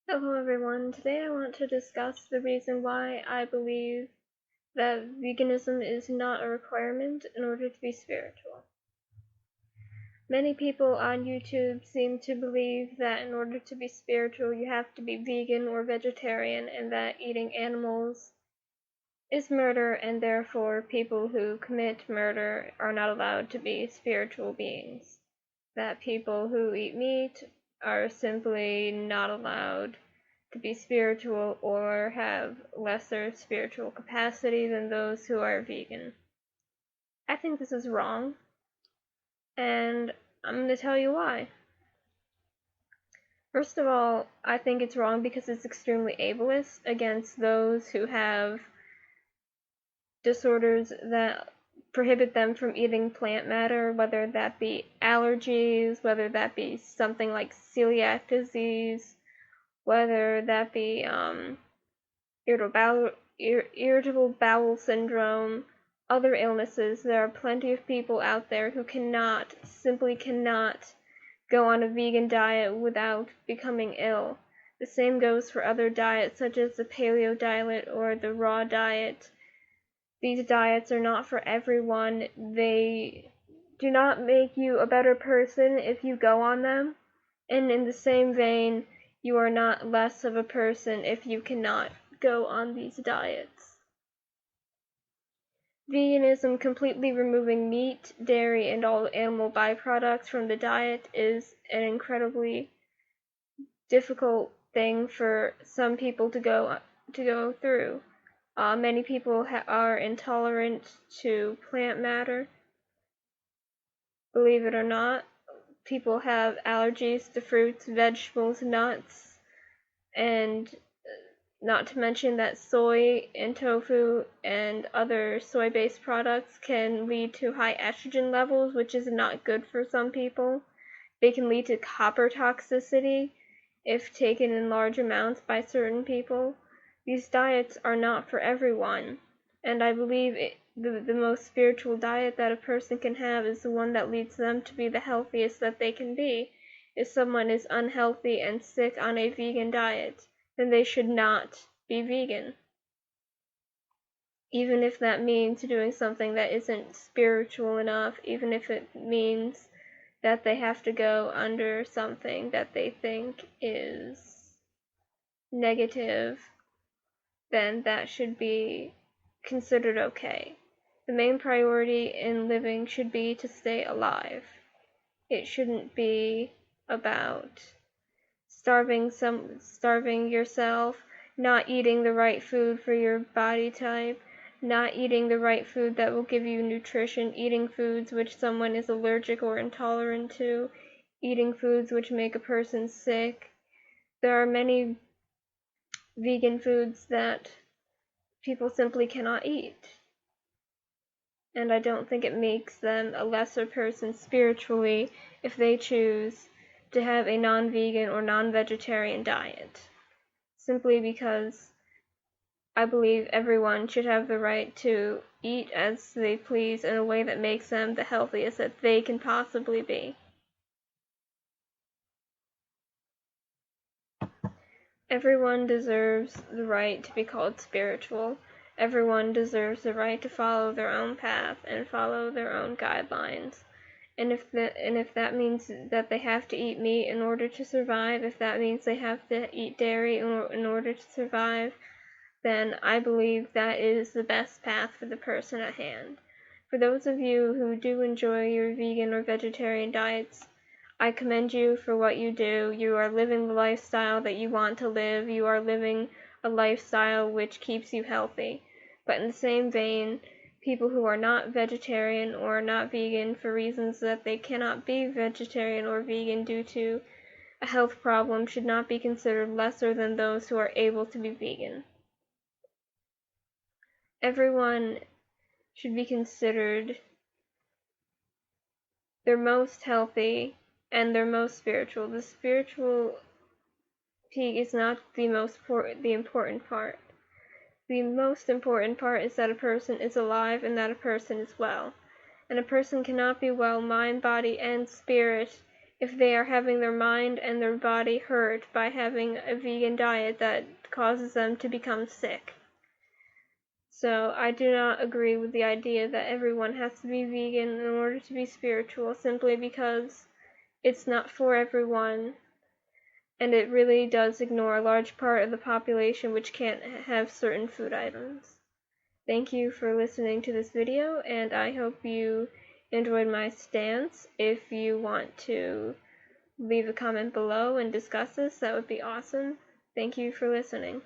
Hello everyone, today I want to discuss the reason why I believe that veganism is not a requirement in order to be spiritual. Many people on YouTube seem to believe that in order to be spiritual you have to be vegan or vegetarian and that eating animals is murder and therefore people who commit murder are not allowed to be spiritual beings. That people who eat meat are simply not allowed to be spiritual or have lesser spiritual capacity than those who are vegan. I think this is wrong, and I'm going to tell you why. First of all, I think it's wrong because it's extremely ableist against those who have disorders that prohibit them from eating plant matter, whether that be allergies, whether that be something like celiac disease, whether that be irritable bowel syndrome, other illnesses. There are plenty of people out there who simply cannot go on a vegan diet without becoming ill. The same goes for other diets such as the paleo diet or the raw diet. These diets are not for everyone. They do not make you a better person if you go on them, and in the same vein, you are not less of a person if you cannot go on these diets. Veganism, completely removing meat, dairy, and all animal byproducts from the diet, is an incredibly difficult thing for some people to go through. Many people are intolerant to plant matter. Believe it or not, people have allergies to fruits, vegetables, nuts, and not to mention that soy and tofu and other soy-based products can lead to high estrogen levels, which is not good for some people. They can lead to copper toxicity if taken in large amounts by certain people. These diets are not for everyone, and I believe the most spiritual diet that a person can have is the one that leads them to be the healthiest that they can be. If someone is unhealthy and sick on a vegan diet, then they should not be vegan. Even if that means doing something that isn't spiritual enough, even if it means that they have to go under something that they think is negative, then that should be considered okay. The main priority in living should be to stay alive. It shouldn't be about starving yourself, not eating the right food for your body type, not eating the right food that will give you nutrition, eating foods which someone is allergic or intolerant to, eating foods which make a person sick. There are many vegan foods that people simply cannot eat, and I don't think it makes them a lesser person spiritually if they choose to have a non-vegan or non-vegetarian diet, simply because I believe everyone should have the right to eat as they please in a way that makes them the healthiest that they can possibly be. Everyone deserves the right to be called spiritual. Everyone deserves the right to follow their own path and follow their own guidelines. And if that means that they have to eat meat in order to survive, if that means they have to eat dairy in order to survive, then I believe that is the best path for the person at hand. For those of you who do enjoy your vegan or vegetarian diets, I commend you for what you do. You are living the lifestyle that you want to live. You are living a lifestyle which keeps you healthy. But in the same vein, people who are not vegetarian or not vegan for reasons that they cannot be vegetarian or vegan due to a health problem should not be considered lesser than those who are able to be vegan. Everyone should be considered their most healthy and their most spiritual. The spiritual peak is not the important part. The most important part is that a person is alive and that a person is well. And a person cannot be well mind, body, and spirit if they are having their mind and their body hurt by having a vegan diet that causes them to become sick. So I do not agree with the idea that everyone has to be vegan in order to be spiritual, simply because it's not for everyone, and it really does ignore a large part of the population which can't have certain food items. Thank you for listening to this video, and I hope you enjoyed my stance. If you want to leave a comment below and discuss this, that would be awesome. Thank you for listening.